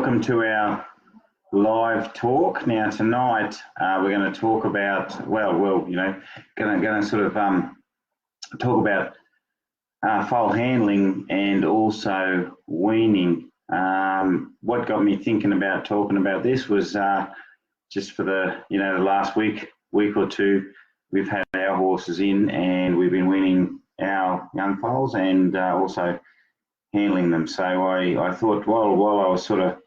welcome to our live talk. Now tonight we're going to talk about, going to sort of talk about foal handling and also weaning. What got me thinking about talking about this was just for the the last week or two, we've had our horses in and we've been weaning our young foals and also handling them. So I thought while I was sort of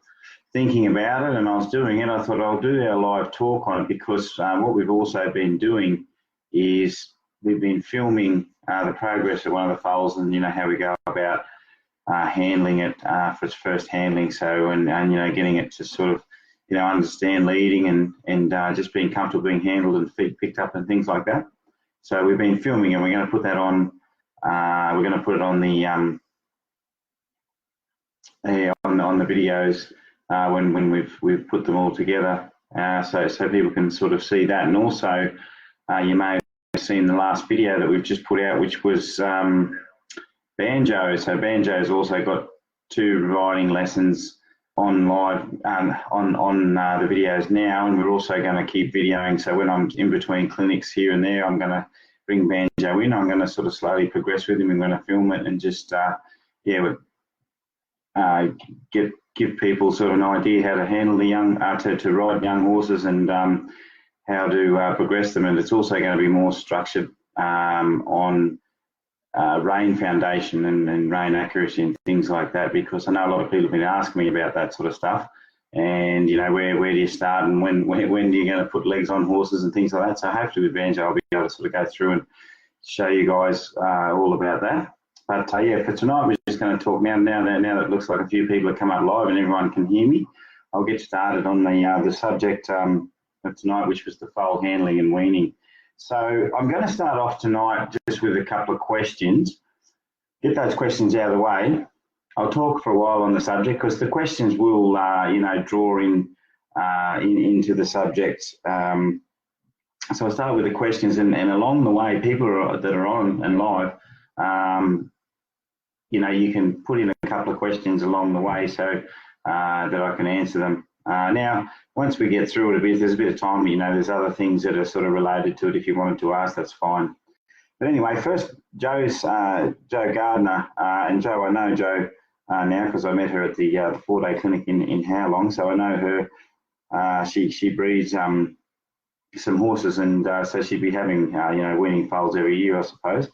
thinking about it and I was doing it, I thought I'll do our live talk on it because what we've also been doing is we've been filming the progress of one of the foals and how we go about handling it for its first handling. So and getting it to sort of understand leading and just being comfortable being handled and feet picked up and things like that. So we've been filming and we're going to put that on. We're going to put it on the on the videos when we've put them all together, so people can sort of see that. And also you may have seen the last video that we've just put out, which was Banjo. So Banjo's also got 2 riding lessons on live on the videos now, and we're also going to keep videoing. So when I'm in between clinics here and there, I'm going to bring Banjo in. I'm going to sort of slowly progress with him. I'm going to film it and just give people sort of an idea how to handle the young, to ride young horses and how to progress them. And it's also going to be more structured on rein foundation and rein accuracy and things like that, because I know a lot of people have been asking me about that sort of stuff. And where do you start and when are you going to put legs on horses and things like that. So hopefully with Banjo I'll be able to sort of go through and show you guys all about that. But for tonight we're just going to talk now that it looks like a few people have come up live and everyone can hear me. I'll get started on the subject of tonight, which was the foal handling and weaning. So I'm going to start off tonight just with a couple of questions. Get those questions out of the way. I'll talk for a while on the subject because the questions will draw into the subject. So I'll start with the questions and along the way, people that are on and live, you can put in a couple of questions along the way so that I can answer them. Now, once we get through it there's a bit of time, there's other things that are sort of related to it. If you wanted to ask, that's fine. But anyway, first, Joe Gardner, and Joe, I know Joe now because I met her at the 4-day clinic in How Long, so I know her. She breeds some horses, and so she'd be having weaning foals every year, I suppose.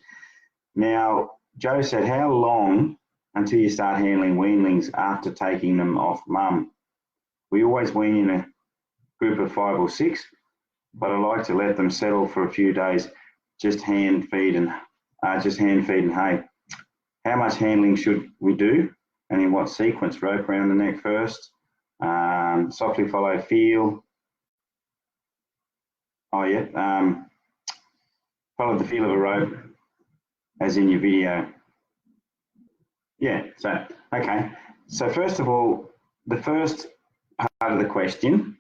Now, Joe said, how long until you start handling weanlings after taking them off mum? We always wean in a group of 5 or 6, but I like to let them settle for a few days, just hand feed and hay. How much handling should we do and in what sequence? Rope around the neck first, softly follow feel. Follow the feel of a rope as in your video. Okay. So first of all, the first part of the question,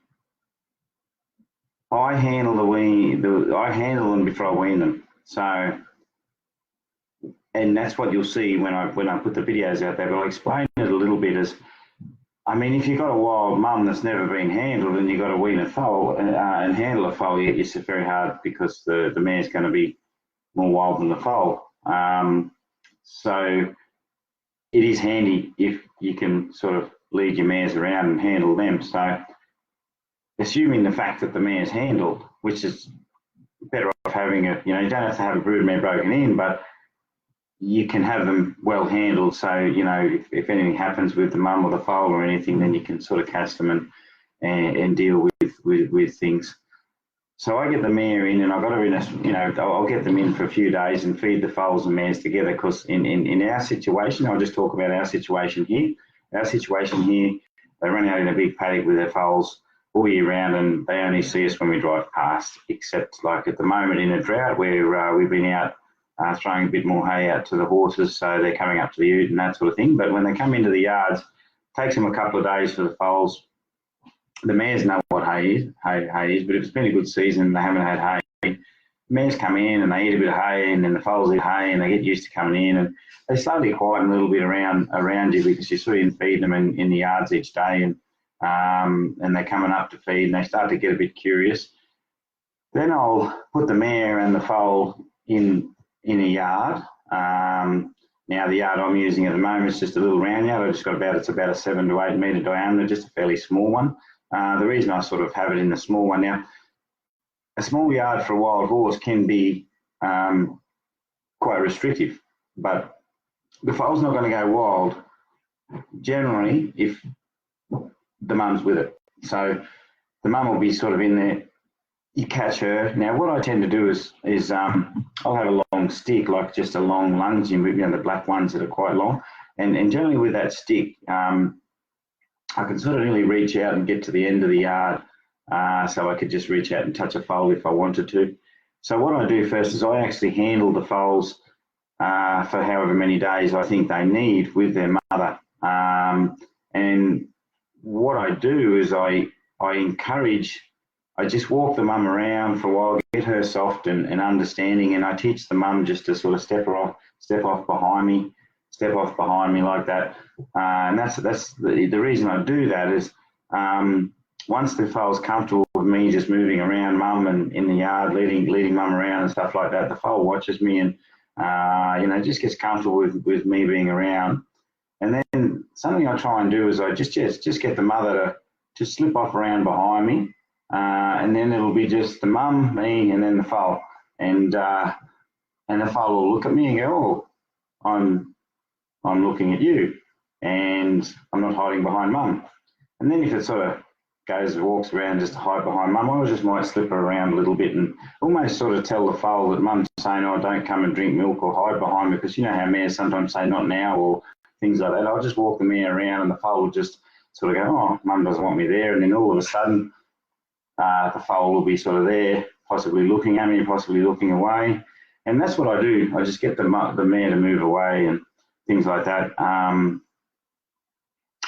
I handle them before I wean them. So, and that's what you'll see when I put the videos out there. But I'll explain it a little bit as, if you've got a wild mum that's never been handled and you've got to wean a foal and handle a foal, it's very hard because the mare's going to be more wild than the foal. So it is handy if you can sort of lead your mares around and handle them. So assuming the fact that the mare's handled, which is better off having you don't have to have a brood mare broken in, but you can have them well handled. So, if anything happens with the mum or the foal or anything, then you can sort of catch them and deal with things. So I get the mare in and I've got her in I'll get them in for a few days and feed the foals and mares together because in our situation, I'll just talk about our situation here. Our situation here, they run out in a big paddock with their foals all year round and they only see us when we drive past, except like at the moment in a drought where we've been out throwing a bit more hay out to the horses, so they're coming up to the ute and that sort of thing. But when they come into the yards, it takes them a couple of days for the foals. The mares know what hay is, but if it's been a good season and they haven't had hay, mares come in and they eat a bit of hay and then the foals eat hay and they get used to coming in and they slowly quieten a little bit around you because you're sort of feeding them in the yards each day. And and they're coming up to feed and they start to get a bit curious, then I'll put the mare and the foal in a yard. Now the yard I'm using at the moment is just a little round yard. I've just got it's about a 7 to 8 metre diameter, just a fairly small one. The reason I sort of have it in the small one now, a small yard for a wild horse can be quite restrictive, but the foal's not going to go wild generally if the mum's with it. So the mum will be sort of in there. You catch her. Now, what I tend to do is I'll have a long stick, like just a long lunging, the black ones that are quite long. And generally with that stick, I can sort of nearly reach out and get to the end of the yard. So I could just reach out and touch a foal if I wanted to. So what I do first is I actually handle the foals for however many days I think they need with their mother. And what I do is I encourage, I just walk the mum around for a while, get her soft and understanding, and I teach the mum just to sort of step off behind me like that. And that's the reason I do that is once the foal's comfortable with me just moving around mum and in the yard, leading mum around and stuff like that, the foal watches me and just gets comfortable with me being around. And then something I try and do is I just get the mother to slip off around behind me. And then it'll be just the mum, me, and then the foal. And the foal will look at me and go, "Oh, I'm looking at you, and I'm not hiding behind mum." And then if it sort of walks around just to hide behind mum, I just might slip her around a little bit and almost sort of tell the foal that mum's saying, "Oh, don't come and drink milk or hide behind me," because you know how mares sometimes say, "Not now," or things like that. I'll just walk the mare around and the foal will just sort of go, "Oh, mum doesn't want me there," and then all of a sudden, the foal will be sort of there, possibly looking at me, possibly looking away. And that's what I do. I just get the mare to move away and things like that.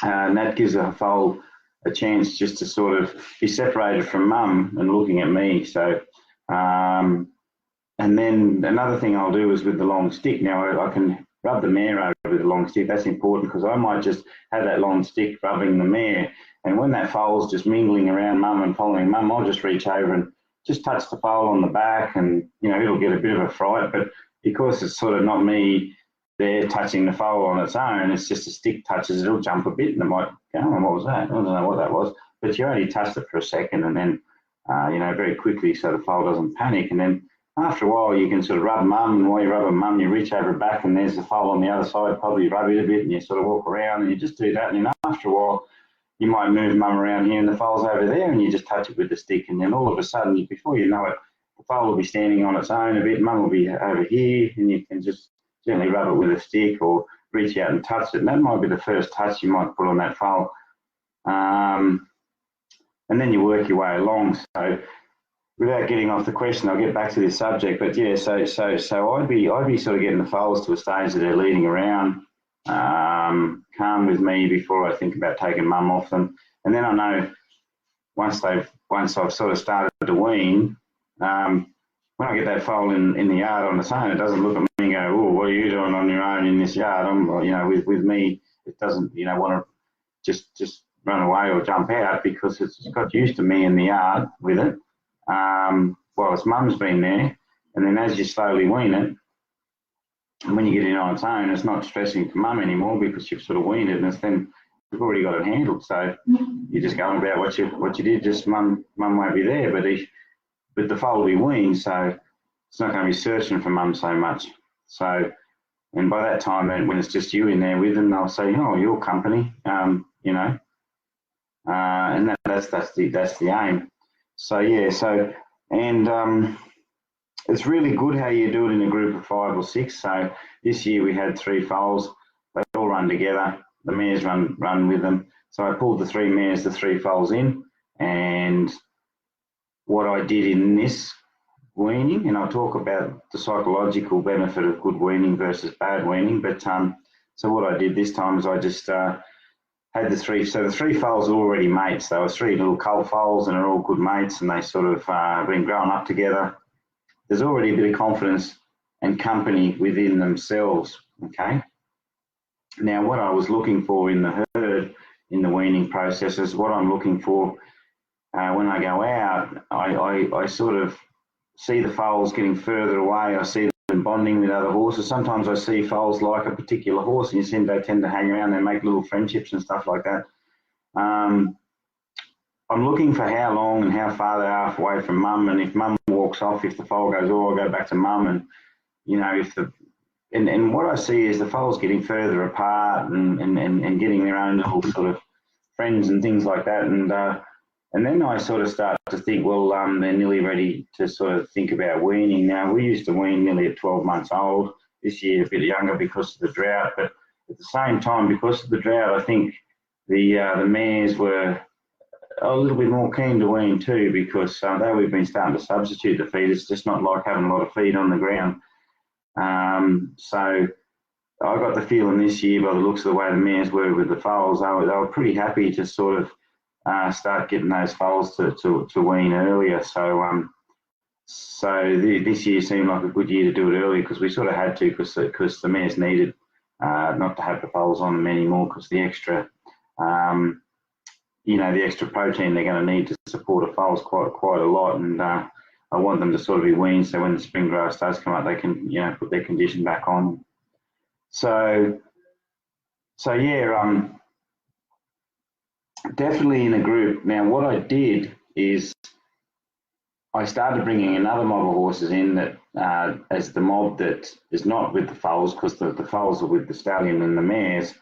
And that gives the foal a chance just to sort of be separated from mum and looking at me. So, and then another thing I'll do is with the long stick. Now I can rub the mare over with the long stick. That's important because I might just have that long stick rubbing the mare. And when that foal's just mingling around mum and following mum, I'll just reach over and just touch the foal on the back and, it'll get a bit of a fright. But because it's sort of not me there touching the foal on its own, it's just a stick touches, it'll jump a bit and it might go, "Oh, what was that? I don't know what that was." But you only touched it for a second and then, very quickly so the foal doesn't panic. And then after a while, you can sort of rub mum, and while you're rubbing mum, you reach over back and there's the foal on the other side, probably rub it a bit and you sort of walk around and you just do that. And then after a while, you might move mum around here and the foal's over there and you just touch it with the stick. And then all of a sudden, before you know it, the foal will be standing on its own a bit, mum will be over here and you can just gently rub it with a stick or reach out and touch it. And that might be the first touch you might put on that foal. And then you work your way along. So without getting off the question, I'll get back to this subject. But yeah, so I'd be sort of getting the foals to a stage that they're leading around, calm with me before I think about taking mum off them. And then I know once I've sort of started to wean, when I get that foal in the yard on its own, it doesn't look at me and go, "Oh, what are you doing on your own in this yard?" With me, it doesn't, want to just run away or jump out because it's got used to me in the yard with it. Well, its mum's been there, and then as you slowly wean it, and when you get it on its own, it's not stressing to mum anymore because you've sort of weaned it, and you've already got it handled. So you're just going about what you did. Just mum won't be there, but the foal will be weaned, so it's not going to be searching for mum so much. So, and by that time, when it's just you in there with them, they'll say, "Oh, your company," and that's the aim. So yeah, it's really good how you do it in a group of 5 or 6. So this year we had 3 foals. They all run together. The mares run with them. So I pulled the 3 mares, the 3 foals in, and what I did in this weaning, and I'll talk about the psychological benefit of good weaning versus bad weaning. But so what I did this time is I just had the 3. So the 3 foals are already mates. They were 3 little colt foals, and they're all good mates, and they sort of been growing up together. There's already a bit of confidence and company within themselves. Okay. Now, what I was looking for in the herd in the weaning processes. What I'm looking for when I go out, I sort of see the foals getting further away. I see them bonding with other horses. Sometimes I see foals like a particular horse, and you see they tend to hang around. They make little friendships and stuff like that. I'm looking for how long and how far they are away from mum, and if mum walks off, if the foal goes, oh, I'll go back to mum, and you know, if the and what I see is the foals getting further apart and getting their own little sort of friends and things like that, and then I sort of start to think, well, they're nearly ready to sort of think about weaning. Now, we used to wean nearly at 12 months old. This year a bit younger because of the drought, but at the same time, because of the drought, I think the mares were a little bit more keen to wean too, because though we've been starting to substitute the feed, it's just not like having a lot of feed on the ground. So I got the feeling this year, by the looks of the way the mares were with the foals, they were pretty happy to sort of start getting those foals to wean earlier. So this year seemed like a good year to do it early, because we sort of had to, because the mares needed not to have the foals on them anymore, because the extra the extra protein they're going to need to support a foal's quite a lot, and I want them to sort of be weaned, so when the spring grass does come up, they can put their condition back on. So yeah, definitely in a group. Now, what I did is I started bringing another mob of horses in that as the mob that is not with the foals, because the foals are with the stallion and the mares.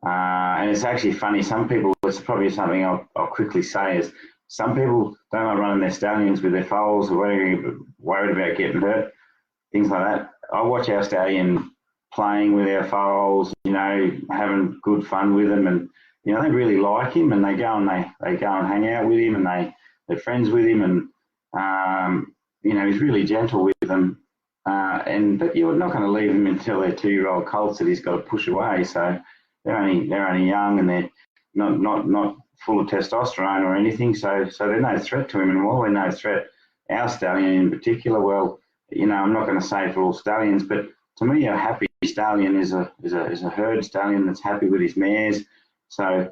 And it's actually funny, some people, it's probably something I'll quickly say, is some people don't like running their stallions with their foals, or worried about getting hurt, things like that. I watch our stallion playing with our foals, having good fun with them, and they really like him, and they go and hang out with him, and they're friends with him, and he's really gentle with them. But you're not going to leave them until they're 2-year-old colts that he's got to push away. So they're only young, and they're not full of testosterone or anything. So they're no threat to him, and while they're no threat, our stallion in particular, well, I'm not going to say for all stallions, but to me, a happy stallion is a herd stallion that's happy with his mares. So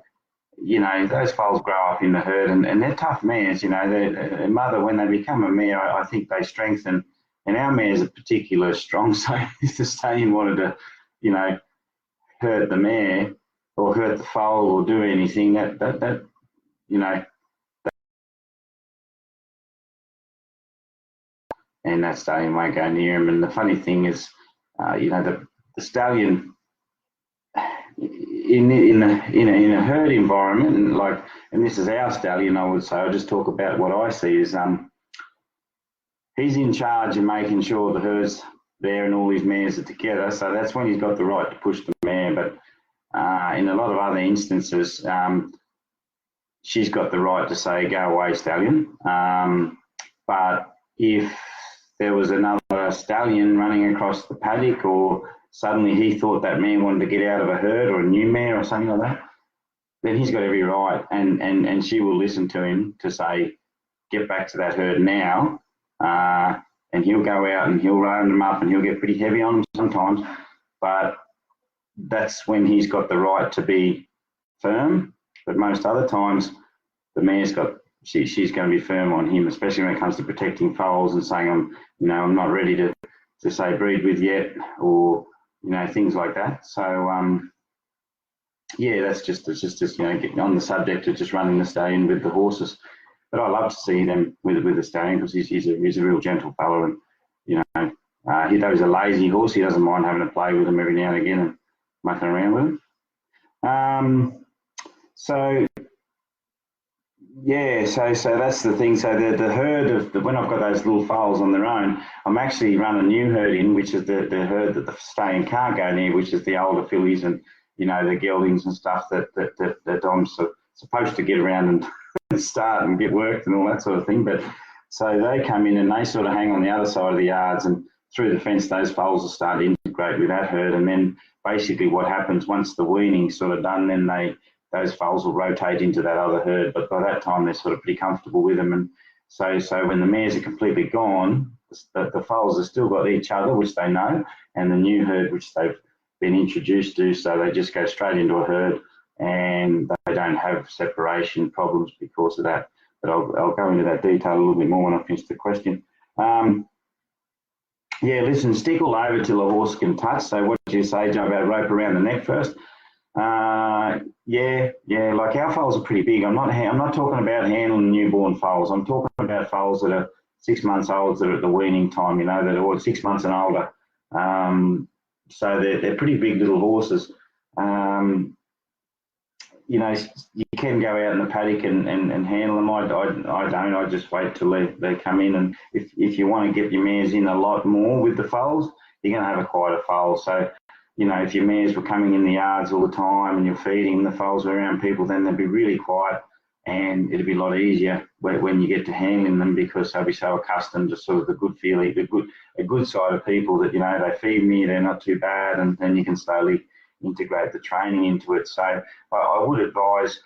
those foals grow up in the herd, and they're tough mares. Their mother, when they become a mare, I think they strengthen. And our mares are particularly strong. So if the stallion wanted to, hurt the mare or hurt the foal or do anything, that and that stallion won't go near him. And the funny thing is, the stallion in a herd environment, and this is our stallion, I would say, I'll just talk about what I see is he's in charge of making sure the herd's there and all his mares are together. So that's when he's got the right to push the mare. But in a lot of other instances, she's got the right to say, go away, stallion. But if there was another stallion running across the paddock, or suddenly he thought that mare wanted to get out of a herd, or a new mare or something like that, then he's got every right, and she will listen to him to say, get back to that herd now. And he'll go out and he'll round them up, and he'll get pretty heavy on them sometimes, but that's when he's got the right to be firm. But most other times, the mare's she's going to be firm on him, especially when it comes to protecting foals and saying, I'm not ready to say breed with yet, or things like that. So yeah, it's just getting on the subject of just running the stallion with the horses. But I love to see them with the stallion, because he's a real gentle fella, and though he's a lazy horse, he doesn't mind having to play with them every now and again and mucking around with them. So that's the thing. So the herd when I've got those little foals on their own, I'm actually running a new herd in, which is the herd that the stallion can't go near, which is the older fillies and the geldings and stuff that I'm supposed to get around and start and get worked and all that sort of thing. But so they come in and they sort of hang on the other side of the yards, and through the fence those foals will start to integrate with that herd. And then basically what happens, once the weaning's sort of done, then those foals will rotate into that other herd. But by that time they're sort of pretty comfortable with them. And so when the mares are completely gone, the foals have still got each other, which they know, and the new herd which they've been introduced to. So they just go straight into a herd and they don't have separation problems because of that. But I'll go into that detail a little bit more when I finish the question. Yeah, listen, stick all over till the horse can touch. So what did you say, Joe, about rope around the neck first? Yeah, like our foals are pretty big. I'm not talking about handling newborn foals. I'm talking about foals that are 6 months old, that are at the weaning time, that are 6 months and older. So they're pretty big little horses. You can go out in the paddock and handle them. I don't. I just wait till they come in. And if you want to get your mares in a lot more with the foals, you're going to have a quieter foal. So, if your mares were coming in the yards all the time and you're feeding the foals around people, then they'd be really quiet, and it'd be a lot easier when you get to handling them, because they'll be so accustomed to sort of the good feeling, a good side of people that, they feed me, they're not too bad, and then you can slowly integrate the training into it. So I would advise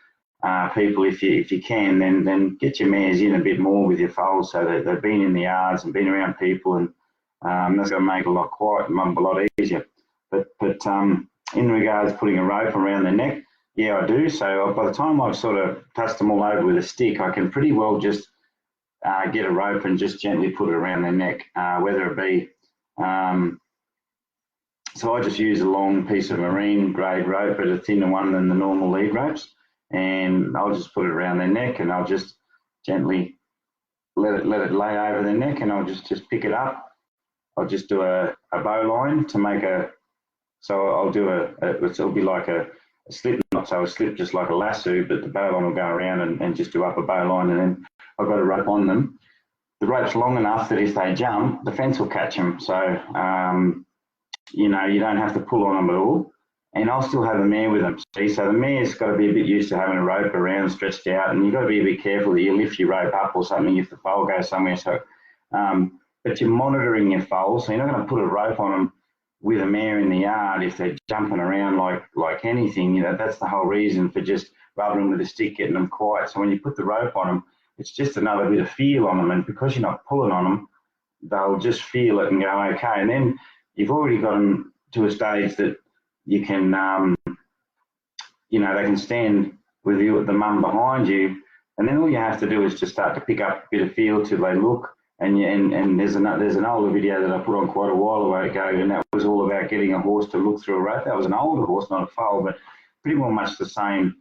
people, if you can, then get your mares in a bit more with your foals, so that they've been in the yards and been around people, and that's going to make it a lot easier. But in regards to putting a rope around the neck, yeah, I do. So by the time I've sort of touched them all over with a stick, I can pretty well just get a rope and just gently put it around their neck, whether it be so I just use a long piece of marine grade rope, but a thinner one than the normal lead ropes, and I'll just put it around their neck, and I'll just gently let it lay over their neck, and I'll just pick it up. I'll just do a bow line to make so I'll do it'll be like a slip knot, so a slip just like a lasso, but the bow line will go around and just do up a bow line, and then I've got a rope on them. The rope's long enough that if they jump, the fence will catch them. So you don't have to pull on them at all, and I'll still have the mare with them. See, so the mare's got to be a bit used to having a rope around, stretched out, and you've got to be a bit careful that you lift your rope up or something if the foal goes somewhere. So, but you're monitoring your foals, so you're not going to put a rope on them with a mare in the yard if they're jumping around like anything. That's the whole reason for just rubbing them with a stick, getting them quiet. So when you put the rope on them, it's just another bit of feel on them, and because you're not pulling on them, they'll just feel it and go okay. And then you've already got them to a stage that you can, they can stand with you, the mum behind you, and then all you have to do is just start to pick up a bit of feel till they look. And there's an older video that I put on quite a while ago, and that was all about getting a horse to look through a rope. That was an older horse, not a foal, but pretty well much the same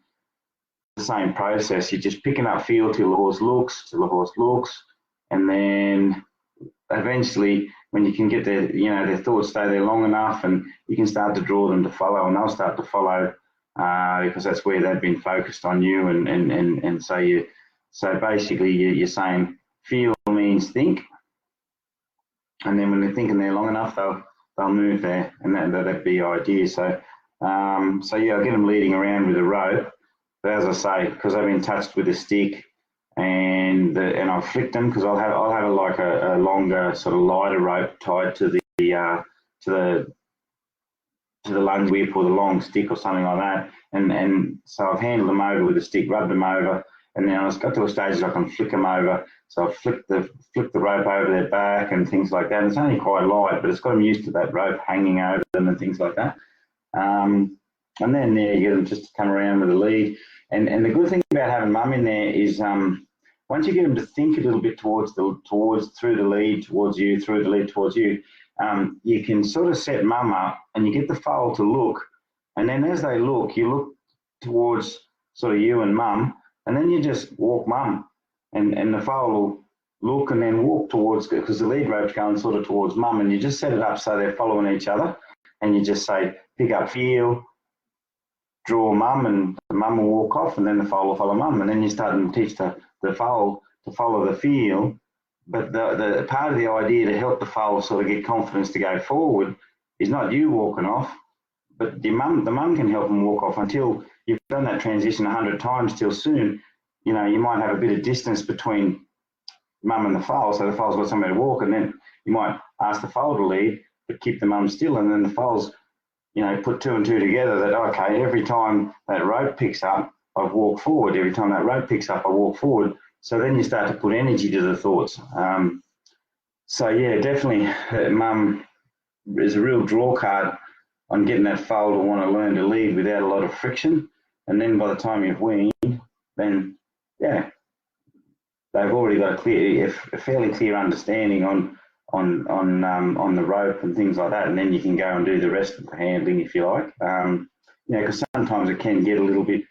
process. You're just picking up feel till the horse looks, and then eventually, when you can get their thoughts stay there long enough, and you can start to draw them to follow, and they'll start to follow because that's where they've been focused on you, and so basically you're saying feel means think, and then when they're thinking there long enough, they'll move there, and that'd be the idea. So yeah, I get them leading around with a rope, but as I say, because they've been touched with a stick, and I'll flick them, because I'll have a longer sort of lighter rope tied to the lunge whip or the long stick or something like that, and so I've handled them over with a stick, rubbed them over, and then I've got to a stage that I can flick them over. So I've flicked the rope over their back and things like that. And it's only quite light, but it's got them used to that rope hanging over them and things like that. And then you get them just to come around with the lead. And the good thing about having mum in there is once you get them to think a little bit through the lead towards you, you can sort of set mum up, and you get the foal to look, and then as they look, you look towards sort of you and mum, and then you just walk mum, and the foal will look and then walk towards, because the lead rope's going sort of towards mum, and you just set it up so they're following each other, and you just say pick up feel, draw mum, and the mum will walk off, and then the foal will follow mum, and then you start to teach the foal to follow the feel. But the part of the idea to help the foal sort of get confidence to go forward is not you walking off, but the mum can help them walk off until you've done that transition 100 times till soon. You might have a bit of distance between mum and the foal, so the foal's got somewhere to walk, and then you might ask the foal to lead, but keep the mum still, and then the foal's, put two and two together that, okay, every time that rope picks up, I've walked forward. Every time that rope picks up, I walk forward. So then you start to put energy to the thoughts. So yeah, definitely, mum is a real draw card on getting that foal to want to learn to lead without a lot of friction. and then by the time you've weaned, then yeah, they've already got a fairly clear understanding on the rope and things like that, and then you can go and do the rest of the handling if you like. Because sometimes it can get a little bit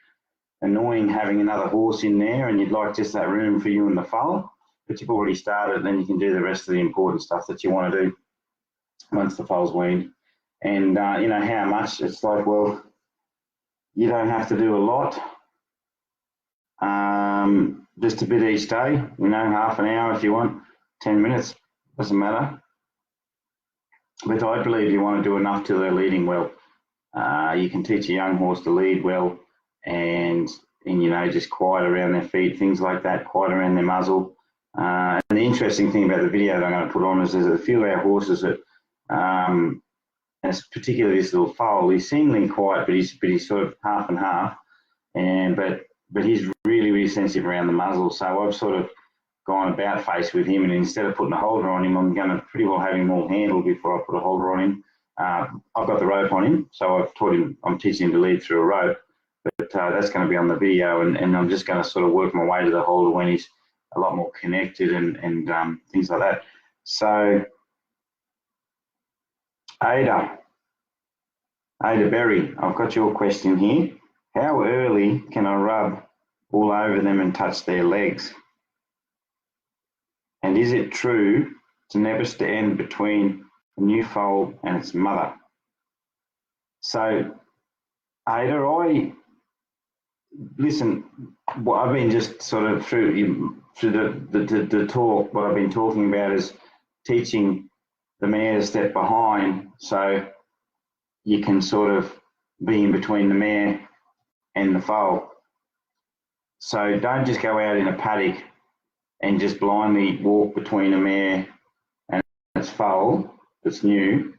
annoying having another horse in there, and you'd like just that room for you and the foal, but you've already started, then you can do the rest of the important stuff that you want to do once the foal's weaned. And how much, it's like, well, you don't have to do a lot, just a bit each day, half an hour if you want, 10 minutes, doesn't matter. But I believe you want to do enough till they're leading well. You can teach a young horse to lead well, and just quiet around their feet, things like that, quiet around their muzzle. And the interesting thing about the video that I'm going to put on is there's a few of our horses that, and it's particularly this little foal, he's seemingly quiet, but he's sort of half and half, but he's really, really sensitive around the muzzle. So I've sort of gone about face with him, and instead of putting a holder on him, I'm going to pretty well have him all handled before I put a holder on him. I've got the rope on him, so I'm teaching him to lead through a rope, but that's going to be on the video, and I'm just going to sort of work my way to the holder when he's a lot more connected and things like that. So Ada Berry, I've got your question here. How early can I rub all over them and touch their legs? And is it true to never stand between a new foal and its mother? So, Ada, listen, what I've been just sort of through the talk, what I've been talking about is teaching the mare to step behind, so you can sort of be in between the mare and the foal. So don't just go out in a paddock and just blindly walk between a mare and its foal that's new,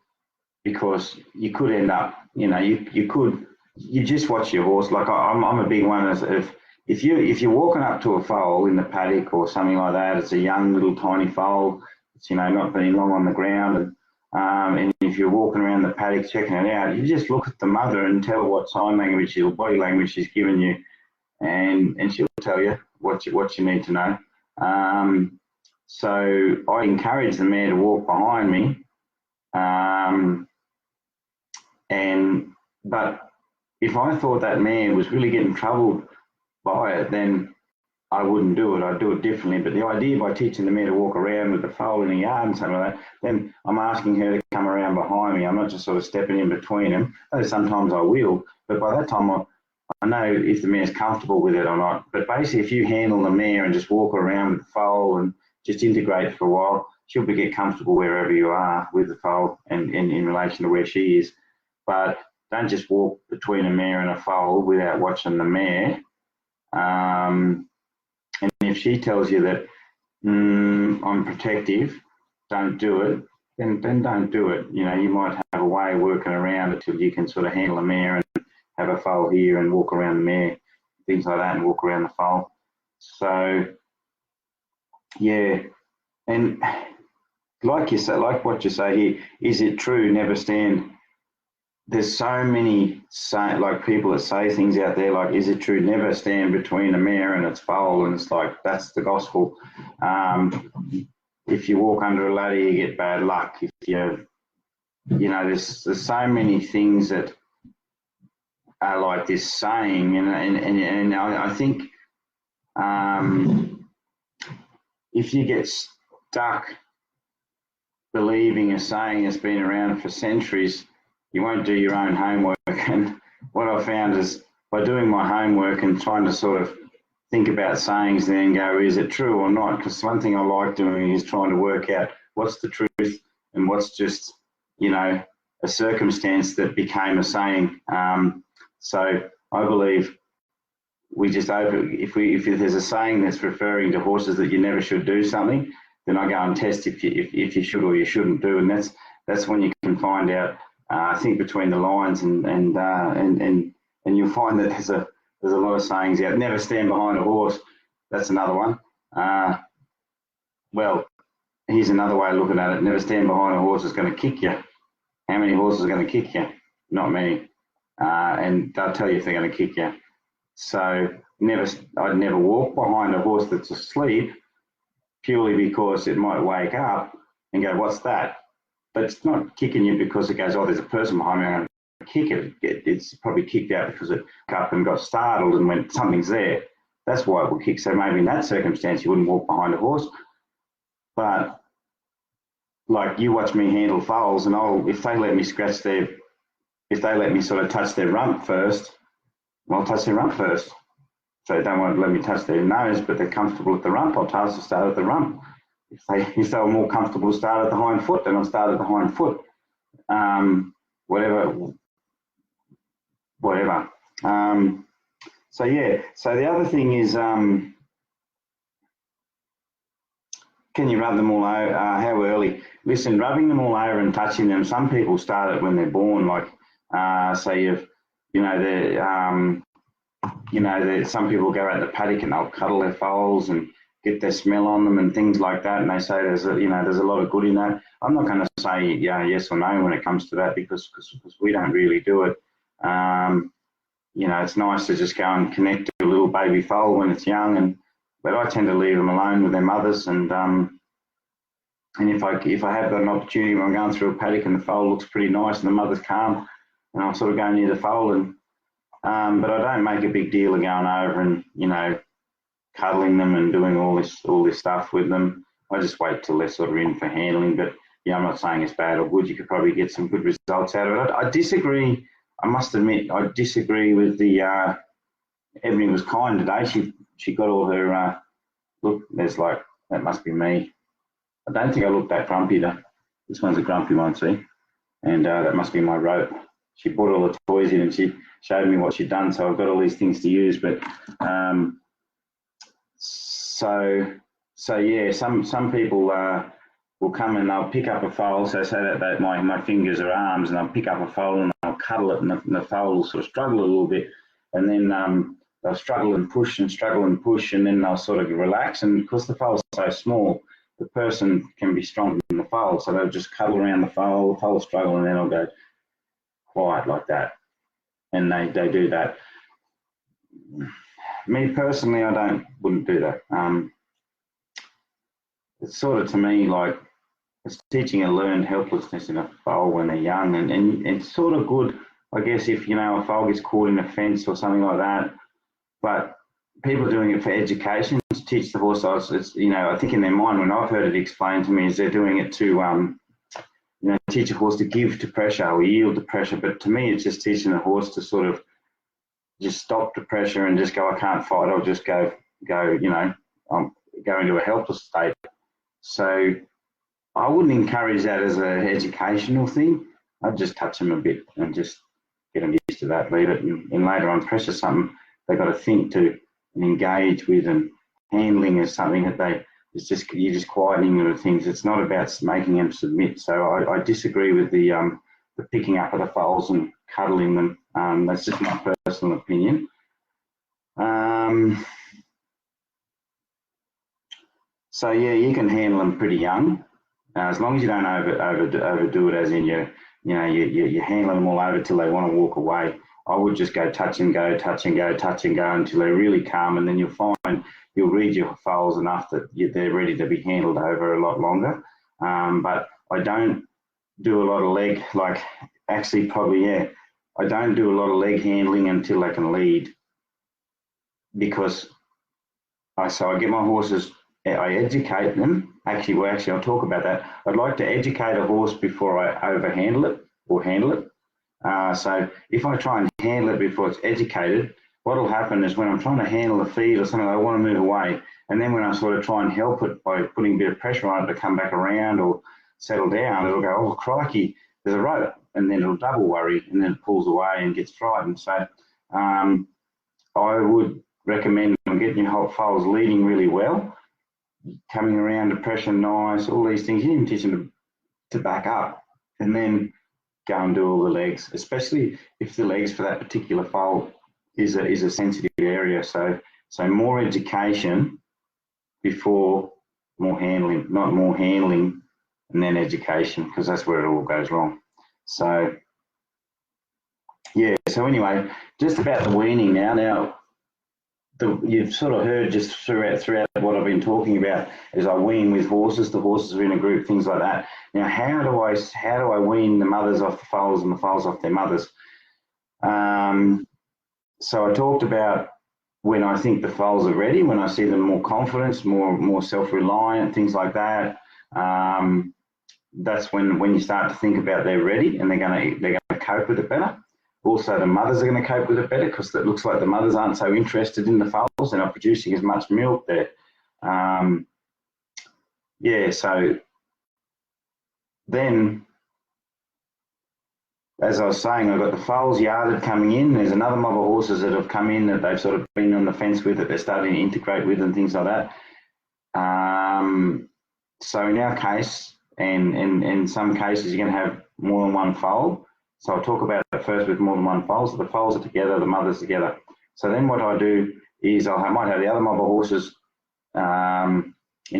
because you could end up, you just watch your horse. Like I'm a big one as if you're walking up to a foal in the paddock or something like that, it's a young little tiny foal, it's not been long on the ground, and if you're walking around the paddock checking it out, you just look at the mother and tell her what sign language or body language she's given you, and she'll tell you what you need to know. So I encourage the mare to walk behind me, but if I thought that mare was really getting troubled by it, then I wouldn't do it. I'd do it differently. But the idea by teaching the mare to walk around with the foal in the yard and something like that, then I'm asking her to come around behind me. I'm not just sort of stepping in between them. Though sometimes I will, but by that time I know if the mare's comfortable with it or not. But basically, if you handle the mare and just walk around with the foal and just integrate for a while, she'll get comfortable wherever you are with the foal and in relation to where she is. But don't just walk between a mare and a foal without watching the mare. And if she tells you that I'm protective, don't do it, then don't do it. You might have a way of working around it till you can sort of handle a mare and have a foal here and walk around the mare, things like that, and walk around the foal. So yeah, and like what you say here, is it true, never stand? There's so many people that say things out there like, is it true, never stand between a mare and its foal? And it's like, that's the gospel. If you walk under a ladder, you get bad luck. If there's so many things that are like this saying, and I think if you get stuck believing a saying that's been around for centuries, you won't do your own homework. And what I found is by doing my homework and trying to sort of think about sayings and then go, is it true or not? Because one thing I like doing is trying to work out what's the truth and what's just, a circumstance that became a saying. So I believe we just open, if there's a saying that's referring to horses that you never should do something, then I go and test if you should or you shouldn't do, and that's when you can find out. I think between the lines, and you'll find that there's a lot of sayings out. Never stand behind a horse. That's another one. Well, here's another way of looking at it. Never stand behind a horse that's going to kick you. How many horses are going to kick you? Not many. And they'll tell you if they're going to kick you. So I'd never walk behind a horse that's asleep, purely because it might wake up and go, what's that? But it's not kicking you because it goes, oh, there's a person behind me, I'm going to kick it. It's probably kicked out because it woke up and got startled and went, something's there. That's why it will kick. So maybe in that circumstance, you wouldn't walk behind a horse. But like, you watch me handle foals, and if they let me if they let me sort of touch their rump first, I'll touch their rump first. So they don't want to let me touch their nose, but they're comfortable at the rump, I'll tell us to start at the rump. If they were more comfortable to start at the hind foot, then I'll start at the hind foot. Whatever. So yeah, so the other thing is, can you rub them all over? How early? Listen, rubbing them all over and touching them, some people start it when they're born, like, say some people go out in the paddock and they'll cuddle their foals and get their smell on them and things like that, and they say there's a lot of good in that. I'm not going to say yes or no when it comes to that, because we don't really do it. It's nice to just go and connect to a little baby foal when it's young, but I tend to leave them alone with their mothers, and if I have got an opportunity when I'm going through a paddock and the foal looks pretty nice and the mother's calm, and I'll sort of go near the foal, and but I don't make a big deal of going over and cuddling them and doing all this stuff with them. I just wait till they're sort of in for handling. But I'm not saying it's bad or good. You could probably get some good results out of it. I disagree. I must admit, I disagree with the Ebony was kind today. She got all her look. There's like, that must be me. I don't think I look that grumpy though. This one's a grumpy one, see, and that must be my rope. She brought all the toys in and she showed me what she'd done, so I've got all these things to use. But so yeah, some people will come and they'll pick up a foal. So say that my fingers are arms, and they'll pick up a foal and they'll cuddle it, and the foal will sort of struggle a little bit, and then they'll struggle and push, and then they'll sort of relax. And because the foal's so small, the person can be stronger than the foal, so they'll just cuddle around the foal will struggle, and then I'll go quiet like that, and they do that. Me personally, I wouldn't do that. It's sort of, to me, like it's teaching a learned helplessness in a foal when they're young, and it's sort of good, I guess, if a foal gets caught in a fence or something like that. But people are doing it for education, to teach the horse. It's I think in their mind, when I've heard it explained to me, is they're doing it to teach a horse to give to pressure or yield to pressure. But to me, it's just teaching the horse to sort of just stop the pressure and just go, I can't fight, I'll just go into a helpless state. So I wouldn't encourage that as an educational thing. I'd just touch them a bit and just get them used to that, leave it, and later on pressure something they've got to think to and engage with, and handling is something that you're just quietening them with things. It's not about making them submit. So I disagree with the picking up of the foals and cuddling them. That's just my personal opinion. So yeah, you can handle them pretty young, as long as you don't overdo it, as in you're handling them all over till they want to walk away. I would just go touch and go until they're really calm, and then you'll find you'll read your foals enough that they're ready to be handled over a lot longer. But I don't do a lot of leg, I don't do a lot of leg handling until they can lead, because I get my horses, I educate them. Actually, I'll talk about that. I'd like to educate a horse before I overhandle it or handle it. So if I try and handle it before it's educated, what will happen is when I'm trying to handle a feed or something, I want to move away. And then when I sort of try and help it by putting a bit of pressure on it to come back around or settle down, it'll go, oh, crikey, there's a rope. And then it'll double worry, and then it pulls away and gets frightened. So I would recommend getting your whole foals leading really well, coming around to pressure nice, all these things. You need to teach them to back up, and then go and do all the legs, especially if the legs for that particular foal is a sensitive area. So more education before more handling, not more handling and then education, because that's where it all goes wrong. So yeah, so anyway, just about the weaning now. Now, you've sort of heard just throughout what I've been talking about is I wean with horses. The horses are in a group, things like that. Now, how do I wean the mothers off the foals and the foals off their mothers? So I talked about when I think the foals are ready, when I see them more confident, more self-reliant, things like that. That's when you start to think about they're ready and they're going to cope with it better. Also, the mothers are going to cope with it better because it looks like the mothers aren't so interested in the foals. They're not producing as much milk there. Yeah, so then, as I was saying, I've got the foals yarded coming in. There's another mob of horses that have come in that they've sort of been on the fence with, that they're starting to integrate with and things like that. So in our case, and in some cases, you're going to have more than one foal. So I'll talk about it first with more than one foal. So the foals are together, the mothers together. So then what I do is I might have the other mob of horses in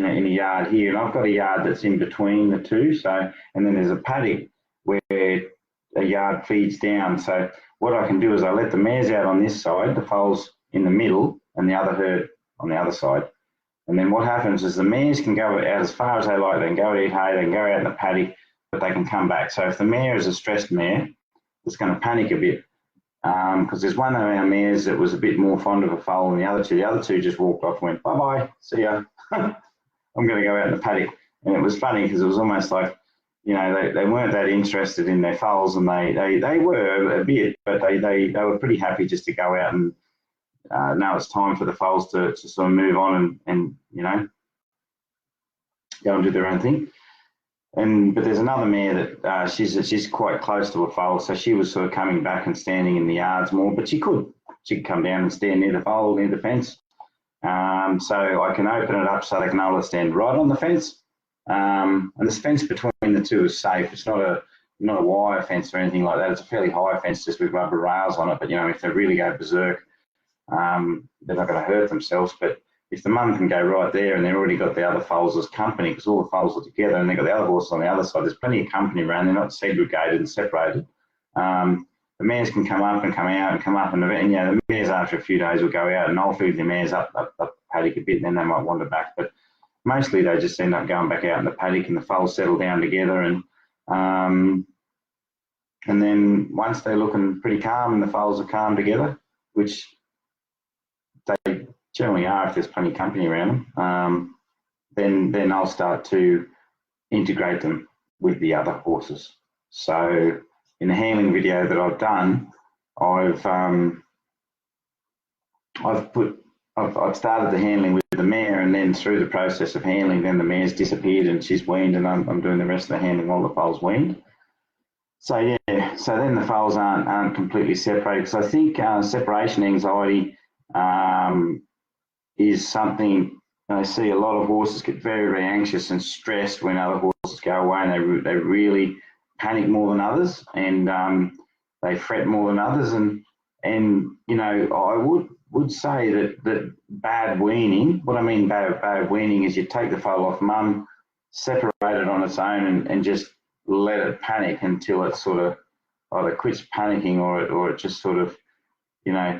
a yard here, and I've got a yard that's in between the two. So, and then there's a paddock where a yard feeds down. So what I can do is I let the mares out on this side, the foals in the middle, and the other herd on the other side. And then what happens is the mares can go out as far as they like. They can go eat hay, they can go out in the paddock, but they can come back. So if the mare is a stressed mare, it's going to panic a bit, because there's one of our mares that was a bit more fond of a foal than the other two. The other two just walked off and went, bye-bye, see ya. I'm going to go out in the paddock. And it was funny because it was almost like, you know, they weren't that interested in their foals, and they were a bit, but they were pretty happy just to go out and now it's time for the foals to sort of move on and you know, go and do their own thing. But there's another mare that she's quite close to a foal, so she was sort of coming back and standing in the yards more, but she could come down and stand near the foal, near the fence. So I can open it up so they can all stand right on the fence. And this fence between the two is safe. It's not a wire fence or anything like that. It's a fairly high fence just with rubber rails on it. But you know, if they really go berserk, they're not going to hurt themselves. But if the mum can go right there and they've already got the other foals as company, because all the foals are together and they've got the other horses on the other side, there's plenty of company around. They're not segregated and separated. The mares can come up and come out and come up, and you know, the mares after a few days will go out, and I'll feed the mares up the paddock a bit, and then they might wander back. But mostly they just end up going back out in the paddock, and the foals settle down together. And then once they're looking pretty calm and the foals are calm together, which they generally are if there's plenty of company around them, then I'll start to integrate them with the other horses. So in the handling video that I've done, I've started the handling with the mare, and then through the process of handling, then the mare's disappeared and she's weaned, and I'm doing the rest of the handling while the foal's weaned. So yeah, so then the foals aren't completely separated, because I think separation anxiety is something I see a lot of horses get very, very anxious and stressed when other horses go away, and they really panic more than others, and they fret more than others, and you know, I would say that bad weaning, what I mean bad weaning is you take the foal off mum, separate it on its own, and just let it panic until it sort of either quits panicking or it just sort of, you know,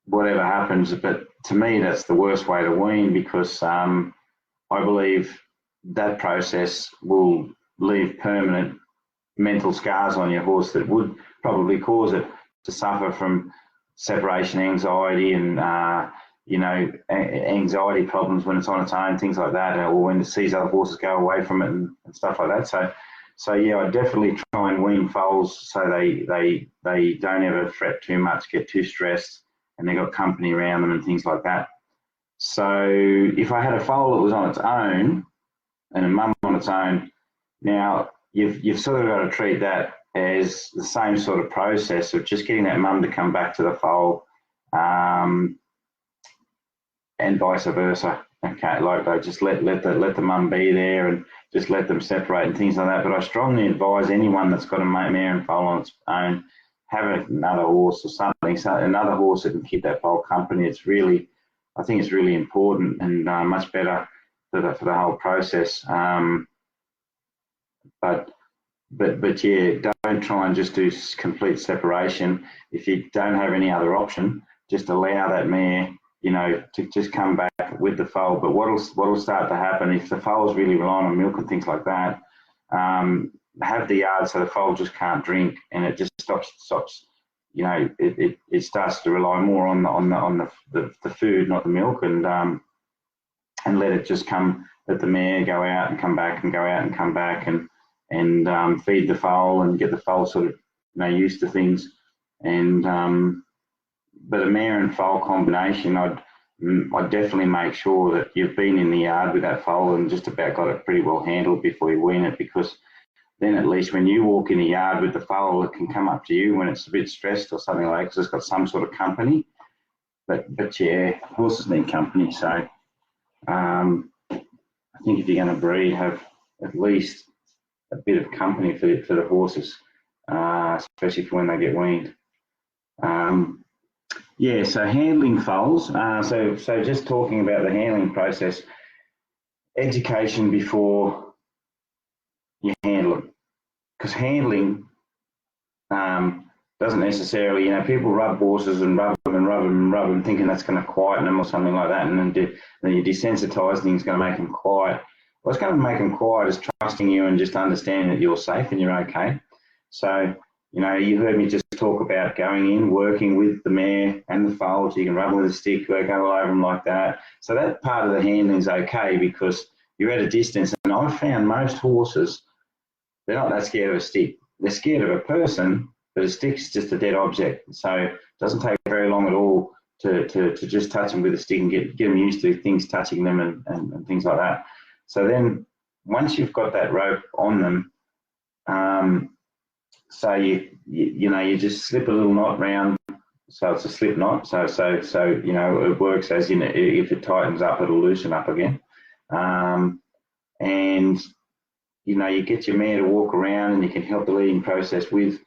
whatever happens. But to me, that's the worst way to wean, because I believe that process will leave permanent mental scars on your horse that would probably cause it to suffer from separation anxiety and you know, anxiety problems when it's on its own, things like that, or when it sees other horses go away from it and stuff like that. So yeah, I definitely try and wean foals so they don't ever fret too much, get too stressed, and they've got company around them and things like that. So if I had a foal that was on its own and a mum on its own, now you've sort of got to treat that as the same sort of process of just getting that mum to come back to the foal, and vice versa. Okay, like I just let the mum be there and just let them separate and things like that. But I strongly advise anyone that's got a mare and foal on its own, have another horse or something, so another horse that can keep that foal company. It's really, I think it's really important and much better for the whole process. But yeah, don't try and just do complete separation. If you don't have any other option, just allow that mare, you know, to just come back with the foal. But what'll start to happen if the foal's really relying on milk and things like that, have the yard so the foal just can't drink, and it just stops. You know, it starts to rely more on the food, not the milk, and let it just let the mare go out and come back and go out and come back, and feed the foal and get the foal sort of, you know, used to things. And but a mare and foal combination, I'd definitely make sure that you've been in the yard with that foal and just about got it pretty well handled before you wean it, because then at least when you walk in the yard with the foal, it can come up to you when it's a bit stressed or something like that, because it's got some sort of company. But yeah, horses need company. So I think if you're going to breed, have at least a bit of company for the horses, especially for when they get weaned. Yeah, so handling foals. So just talking about the handling process, education before you handle them, because handling doesn't necessarily, you know, people rub horses and rub them and rub them and rub them, thinking that's going to quieten them or something like that, and then you desensitise things, going to make them quiet. What's going to make them quiet is trusting you and just understanding that you're safe and you're okay. So, you know, you heard me just talk about going in, working with the mare and the foal, so you can rub them with a stick, go all over them like that. So that part of the handling is okay because you're at a distance. And I've found most horses, they're not that scared of a stick. They're scared of a person, but a stick's just a dead object. So it doesn't take very long at all to just touch them with a stick and get them used to things touching them and things like that. So then once you've got that rope on them, so you know, you just slip a little knot round, so it's a slip knot. So you know, it works as, you know, if it tightens up, it'll loosen up again. And you know, you get your mare to walk around, and you can help the leading process with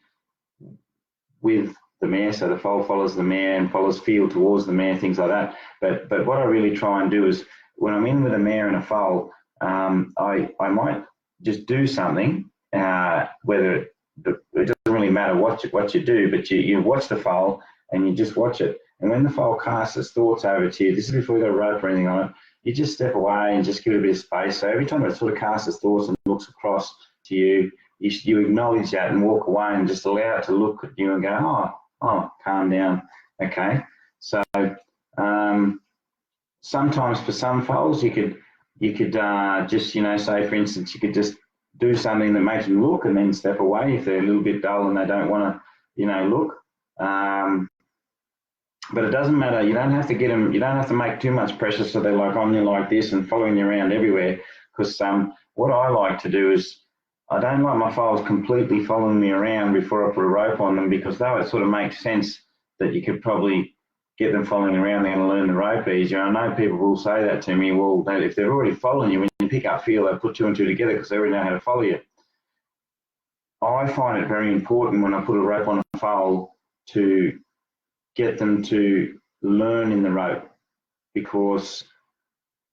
the mare, so the foal follows the mare and follows field towards the mare, things like that. But what I really try and do is, when I'm in with a mare and a foal, I might just do something, whether it doesn't really matter what you do, but you watch the foal and you just watch it. And when the foal casts its thoughts over to you, this is before you got a rope or anything on it, you just step away and just give it a bit of space. So every time it sort of casts its thoughts and looks across to you, you acknowledge that and walk away and just allow it to look at you and go, oh, calm down, okay. So sometimes for some foals, you could just, you know, say for instance, you could just do something that makes them look and then step away if they're a little bit dull and they don't want to, you know, look. But it doesn't matter. You don't have to get them. You don't have to make too much pressure so they're like on you like this and following you around everywhere. Because what I like to do is, I don't like my foals completely following me around before I put a rope on them, because though it sort of makes sense that you could probably get them following around, they're going to learn the rope easier. I know people will say that to me, well, if they're already following you, when you pick up feel, they'll put two and two together because they already know how to follow you. I find it very important when I put a rope on a foal to get them to learn in the rope, because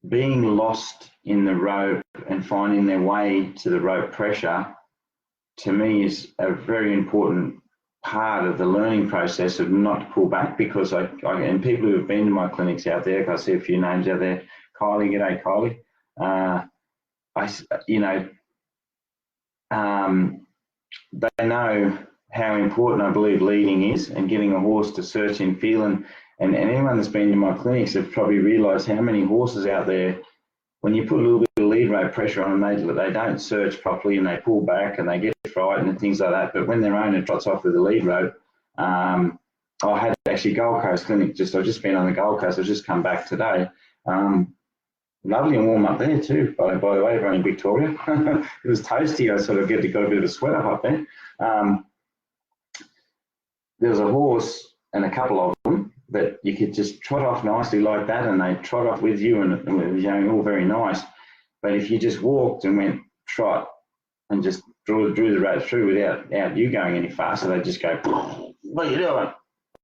being lost in the rope and finding their way to the rope pressure, to me, is a very important part of the learning process of not to pull back. Because and people who have been to my clinics out there, I see a few names out there, Kylie, g'day Kylie, they know how important I believe leading is, and getting a horse to search and feel. And anyone that's been to my clinics have probably realised how many horses out there, when you put a little bit of lead rope pressure on them, they don't search properly and they pull back and they get frightened and things like that. But when their owner trots off with the lead rope, I had actually Gold Coast Clinic, I've just been on the Gold Coast, I've just come back today. Lovely and warm up there too, by the way, over in Victoria. It was toasty. I sort of got a bit of a sweat up there. There was a horse and a couple of them that you could just trot off nicely like that, and they trot off with you, and it was, you know, all very nice. But if you just walked and went trot and just drew the rope through without you going any faster, they just go, what are you doing?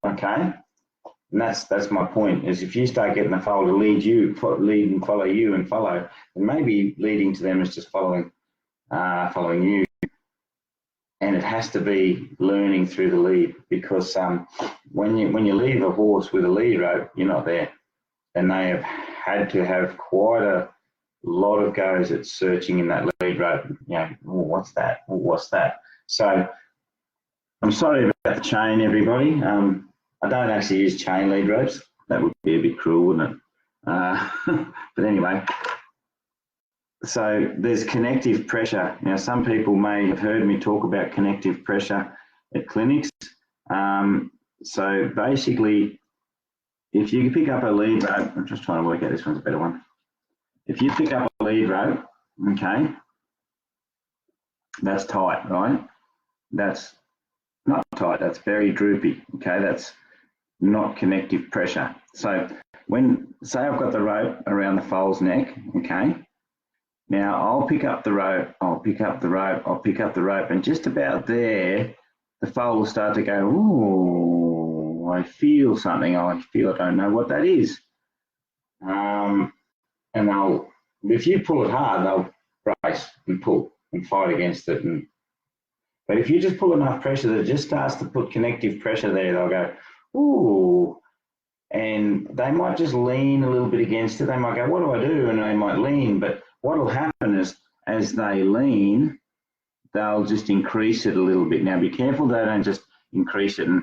Okay. And that's my point, is if you start getting the foal to lead and follow you and follow, then maybe leading to them is just following you. and it has to be learning through the lead, because when you leave a horse with a lead rope, you're not there, and they have had to have quite a lot of goes at searching in that lead rope. You know, oh, what's that? Oh, what's that? So I'm sorry about the chain, everybody. I don't actually use chain lead ropes. That would be a bit cruel, wouldn't it? But anyway, so there's connective pressure. Now, some people may have heard me talk about connective pressure at clinics. So basically, if you pick up a lead rope, I'm just trying to work out this one's a better one. If you pick up a lead rope, okay, that's tight, right? That's not tight, that's very droopy, okay? That's not connective pressure. So when, say I've got the rope around the foal's neck, okay? Now I'll pick up the rope, I'll pick up the rope, I'll pick up the rope, and just about there, the foal will start to go, oh, I feel something, I don't know what that is. And they'll, if you pull it hard, they'll brace and pull and fight against it. But if you just pull enough pressure that it just starts to put connective pressure there, they'll go, ooh, and they might just lean a little bit against it. They might go, what do I do? And they might lean, but what will happen is as they lean, they'll just increase it a little bit. Now be careful they don't just increase it and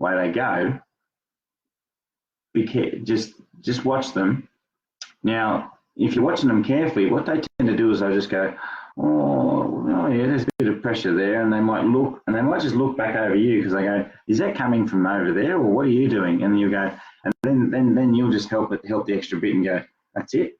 away they go. Just watch them. Now, if you're watching them carefully, what they tend to do is they'll just go, oh yeah, there's a bit of pressure there, and they might look, and they might just look back over you because they go, is that coming from over there, or what are you doing? And you go, and then you'll just help the extra bit and go, that's it.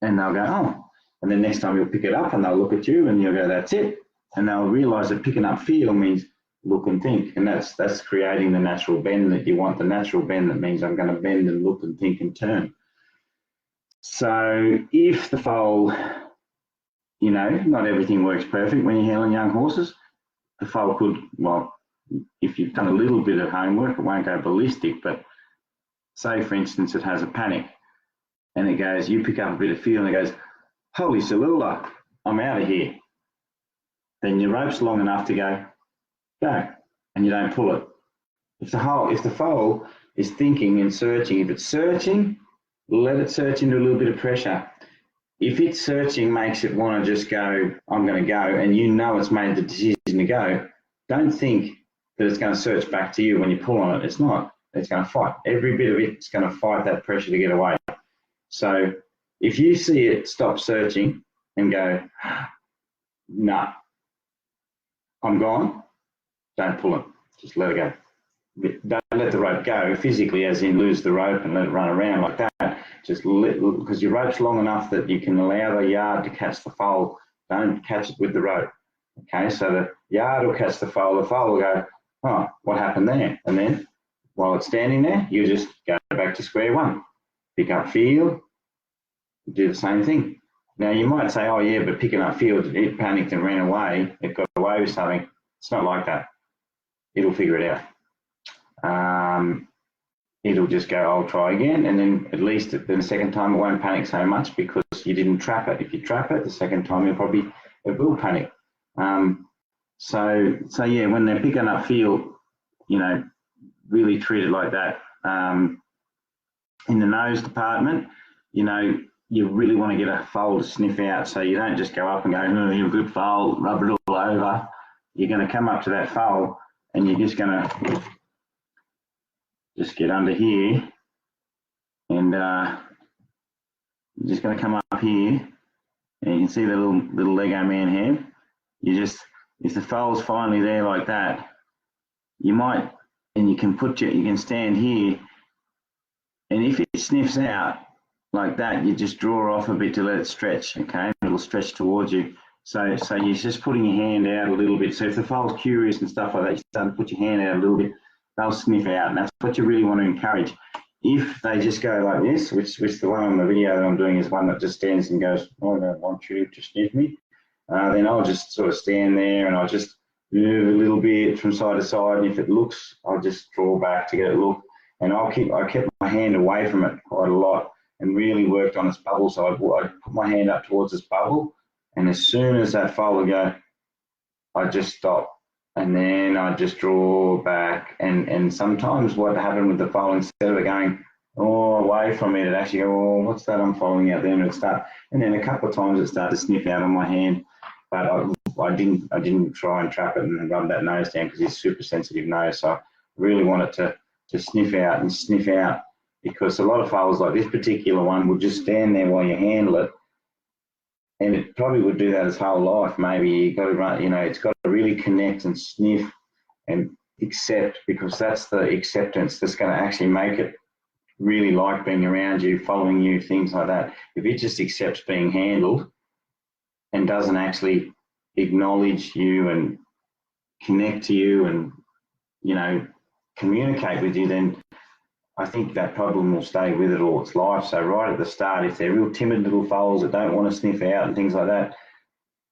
And they'll go, oh, and then next time you'll pick it up and they'll look at you and you'll go, that's it. And they'll realise that picking up feel means look and think, and that's creating the natural bend that you want. The natural bend that means I'm going to bend and look and think and turn. So if the foal, you know, not everything works perfect when you're handling young horses. The foal could, well, if you've done a little bit of homework, it won't go ballistic, but say, for instance, it has a panic and it goes, you pick up a bit of feel and it goes, holy Salula, I'm out of here. Then your rope's long enough to go, and you don't pull it. If the foal is thinking and searching, if it's searching, let it search into a little bit of pressure. If it's searching makes it want to just go, I'm going to go, and you know it's made the decision to go, don't think that it's going to search back to you when you pull on it. It's not. It's going to fight. Every bit of it's going to fight that pressure to get away. So if you see it stop searching and go, nah, I'm gone, don't pull it. Just let it go. Don't let the rope go physically, as in lose the rope and let it run around like that. Just because your rope's long enough that you can allow the yard to catch the foal. Don't catch it with the rope. Okay, so the yard will catch the foal will go, oh, what happened there? And then while it's standing there, you just go back to square one. Pick up field, do the same thing. Now you might say, oh yeah, but picking up field, it panicked and ran away, it got away with something. It's not like that. It'll figure it out. It'll just go, I'll try again, and then at least the second time it won't panic so much because you didn't trap it. If you trap it, the second time it will panic. So yeah, when they're picking up field, you know, really treat it like that. In the nose department, you know, you really want to get a foal to sniff out, so you don't just go up and go, oh, you're a good foal, rub it all over. You're going to come up to that foal and you're just going to just get under here, and you're just going to come up here, and you can see the little Lego man head. You just, if the foal's finally there like that, you might, and you can stand here, and if it sniffs out like that, you just draw off a bit to let it stretch. Okay, it'll stretch towards you. So you're just putting your hand out a little bit. So if the foal's curious and stuff like that, you start to put your hand out a little bit, they'll sniff out, and that's what you really want to encourage. If they just go like this, which the one on the video that I'm doing is one that just stands and goes, oh, I don't want you to sniff me, then I'll just sort of stand there and I'll just move a little bit from side to side, and if it looks, I'll just draw back to get it look, and I kept my hand away from it quite a lot and really worked on its bubble. So I'd put my hand up towards this bubble, and as soon as that foal would go, I just stop, and then I just draw back. And sometimes what happened with the foal, instead of it going away from it, it actually go, oh, what's that I'm following out there? And it start, and then a couple of times it started to sniff out on my hand, but I didn't try and trap it and rub that nose down because it's super sensitive nose. So I really want it to sniff out and sniff out, because a lot of foals like this particular one would just stand there while you handle it, and it probably would do that its whole life. Maybe you got to run, you know, it's got to really connect and sniff and accept, because that's the acceptance that's going to actually make it really like being around you, following you, things like that. If it just accepts being handled and doesn't actually acknowledge you and connect to you and, you know, communicate with you, then I think that problem will stay with it all its life. So right at the start, if they're real timid little foals that don't want to sniff out and things like that,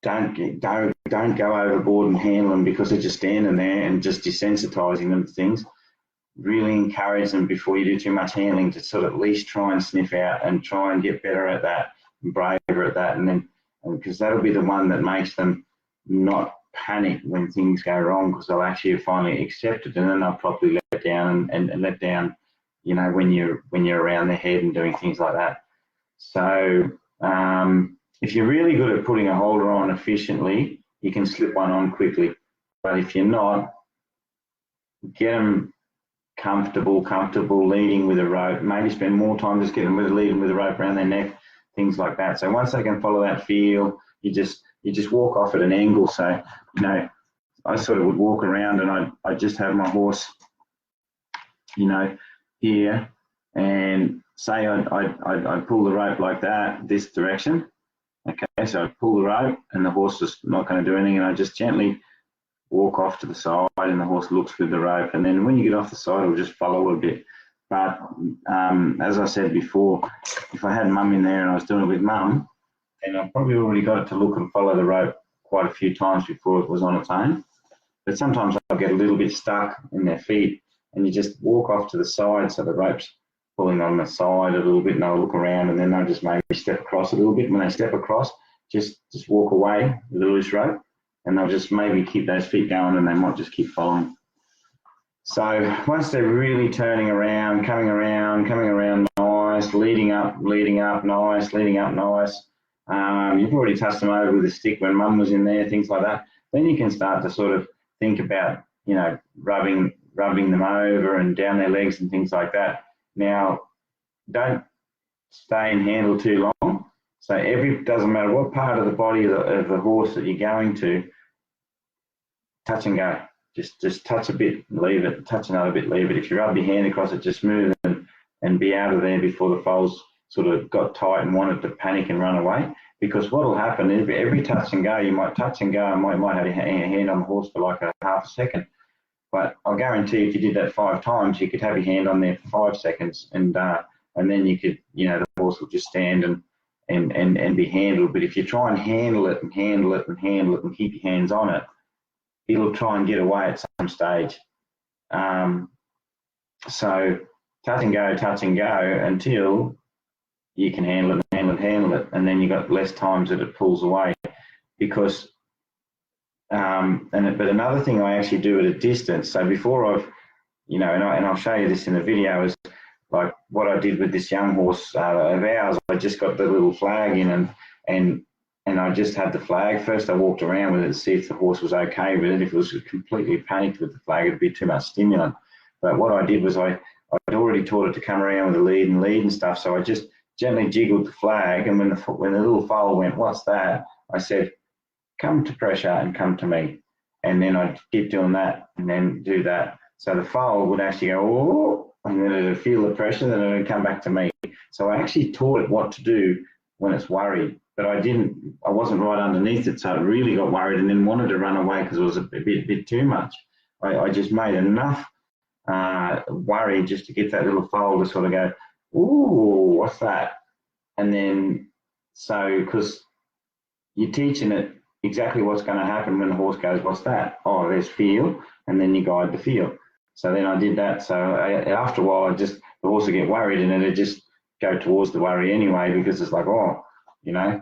don't go overboard and handle them because they're just standing there and just desensitizing them to things. Really encourage them before you do too much handling to sort of at least try and sniff out and try and get better at that and braver at that, and then because that'll be the one that makes them not panic when things go wrong, because they'll actually finally accept it, and then they'll probably let down and let down, you know, when you're around their head and doing things like that. So if you're really good at putting a holder on efficiently, you can slip one on quickly. But if you're not, get them comfortable leading with a rope. Maybe spend more time just getting leading with a rope around their neck, things like that. So once they can follow that feel, you just walk off at an angle. So, you know, I sort of would walk around and I just have my horse, you know, here, and say I pull the rope like that, this direction. Okay, so I pull the rope and the horse is not going to do anything, and I just gently walk off to the side and the horse looks with the rope, and then when you get off the side, it'll just follow a bit. But as I said before, if I had mum in there and I was doing it with mum, then I probably already got it to look and follow the rope quite a few times before it was on its own. But sometimes I'll get a little bit stuck in their feet, and you just walk off to the side so the rope's pulling on the side a little bit, and they'll look around, and then they'll just maybe step across a little bit. When they step across, just walk away with a loose rope, and they'll just maybe keep those feet going, and they might just keep following. So once they're really turning around, coming around nice, leading up nice, you've already touched them over with a stick when mum was in there, things like that. Then you can start to sort of think about, you know, rubbing them over and down their legs and things like that. Now, don't stay and handle too long. So doesn't matter what part of the body of the horse that you're going to, touch and go. Just touch a bit, leave it, touch another bit, leave it. If you rub your hand across it, just move and be out of there before the foals sort of got tight and wanted to panic and run away. Because what will happen is every touch and go, you might touch and go and might have your hand on the horse for like a half a second. But I'll guarantee if you did that 5 times, you could have your hand on there for 5 seconds, and then you could, you know, the horse will just stand and be handled. But if you try and handle it and keep your hands on it, it'll try and get away at some stage. So touch and go until you can handle it, and then you've got less times that it pulls away. Because but another thing I actually do at a distance. So before I've, you know, and I'll show you this in the video, is like what I did with this young horse of ours. I just got the little flag in, and I just had the flag. First I walked around with it to see if the horse was okay with it. If it was completely panicked with the flag, it'd be too much stimulant. But what I did was I'd already taught it to come around with the lead and stuff. So I just gently jiggled the flag, and when the little foal went, "What's that?" I said, "Come to pressure and come to me." And then I'd keep doing that and then do that. So the foal would actually go, "Oh," and then it would feel the pressure, then it would come back to me. So I actually taught it what to do when it's worried, but I wasn't right underneath it, so it really got worried and then wanted to run away because it was a bit too much. I just made enough worry just to get that little foal to sort of go, "Ooh, what's that?" And then, so, because you're teaching it exactly what's going to happen when the horse goes, "What's that?" "Oh, there's feel," and then you guide the feel. So then I did that. So after a while, the horse would get worried, and then it just go towards the worry anyway, because it's like, oh, you know,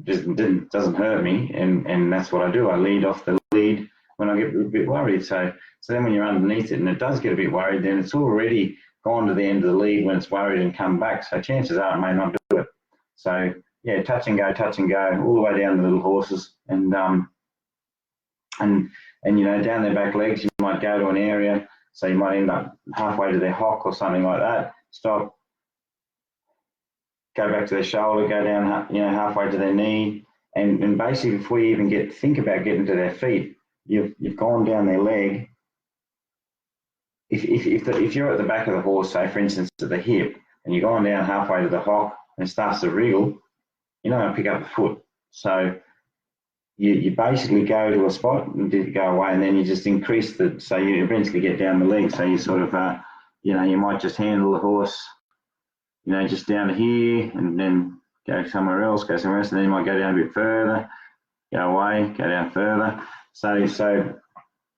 doesn't hurt me, and that's what I do. I lead off the lead when I get a bit worried. So then when you're underneath it and it does get a bit worried, then it's already gone to the end of the lead when it's worried and come back. So chances are it may not do it. So yeah, touch and go, all the way down the little horses, and you know, down their back legs, you might go to an area, so you might end up halfway to their hock or something like that. Stop, go back to their shoulder, go down, you know, halfway to their knee, and basically before you even think about getting to their feet, you've gone down their leg. If you're at the back of the horse, say for instance at the hip, and you're going down halfway to the hock and it starts to wriggle, you're not going to pick up the foot. So you basically go to a spot and go away, and then you just increase so you eventually get down the leg. So you sort of, you know, you might just handle the horse, you know, just down to here, and then go somewhere else, and then you might go down a bit further, go away, go down further. So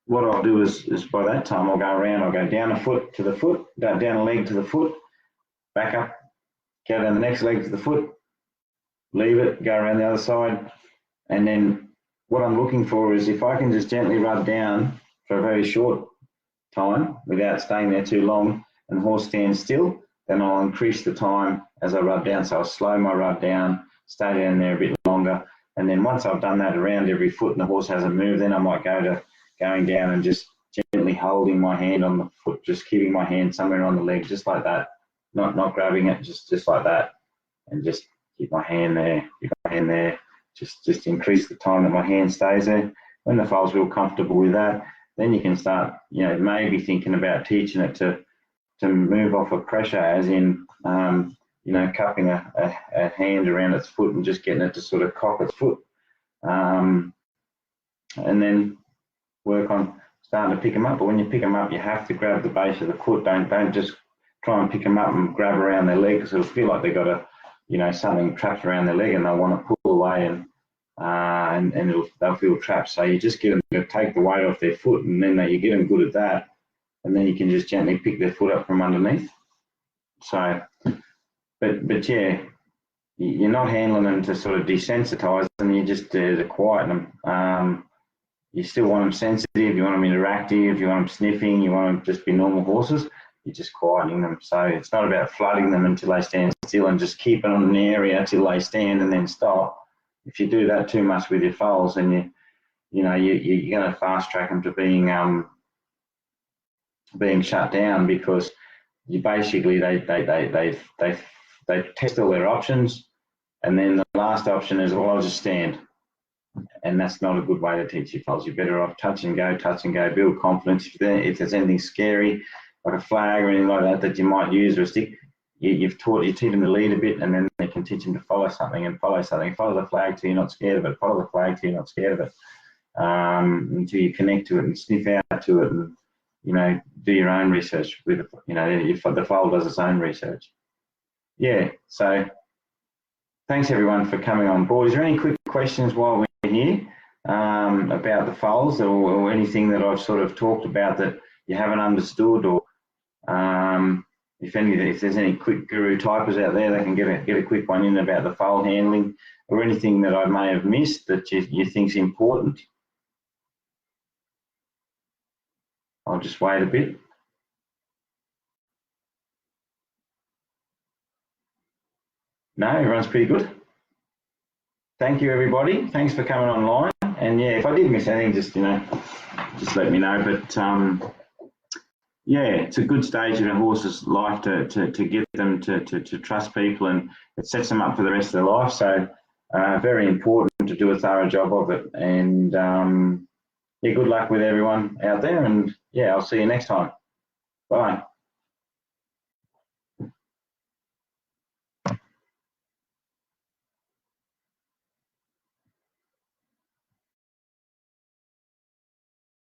what I'll do is by that time I'll go around, I'll go down a foot to the foot, down a leg to the foot, back up, go down the next leg to the foot, leave it, go around the other side, and then what I'm looking for is if I can just gently rub down for a very short time without staying there too long and the horse stands still, then I'll increase the time as I rub down. So I'll slow my rub down, stay down there a bit longer, and then once I've done that around every foot and the horse hasn't moved, then I might go to going down and just gently holding my hand on the foot, just keeping my hand somewhere on the leg, just like that, not grabbing it, just like that, and just keep my hand there, just increase the time that my hand stays there. When the foal's real comfortable with that, then you can start, you know, maybe thinking about teaching it to move off of pressure, as in, you know, cupping a hand around its foot and just getting it to sort of cock its foot, and then work on starting to pick them up. But when you pick them up, you have to grab the base of the foot. Don't just try and pick them up and grab around their leg, because it'll feel like they've got something trapped around their leg and they'll want to pull away, and they'll feel trapped. So you just get them to take the weight off their foot, and then you get them good at that, and then you can just gently pick their foot up from underneath. So, but yeah, you're not handling them to sort of desensitize them. You just to quieten them. You still want them sensitive. You want them interactive. You want them sniffing. You want them just be normal horses. You're just quietening them. So it's not about flooding them until they stand still and just keeping them in the area till they stand and then stop. If you do that too much with your foals, then you're going to fast track them to being shut down, because you basically they test all their options, and then the last option is, well, I'll just stand. And that's not a good way to teach your foals. You're better off touch and go, build confidence. If there's anything scary, like a flag or anything like that you might use, or a stick, you teach them to lead a bit, and then they can teach them to follow something. Follow the flag till you're not scared of it. Follow the flag till you're not scared of it, until you connect to it and sniff out to it, and, you know, do your own research with, you know, if the foal does its own research. Yeah, so thanks everyone for coming on board. Is there any quick questions while we're here about the foals, or anything that I've sort of talked about that you haven't understood, or if there's any quick guru typers out there that can get a quick one in about the foal handling, or anything that I may have missed that you think's important? I'll just wait a bit. No, everyone's pretty good. Thank you, everybody. Thanks for coming online. And yeah, if I did miss anything, just let me know. But yeah, it's a good stage in a horse's life to get them to trust people, and it sets them up for the rest of their life. So very important to do a thorough job of it. And yeah, good luck with everyone out there. And yeah, I'll see you next time. Bye.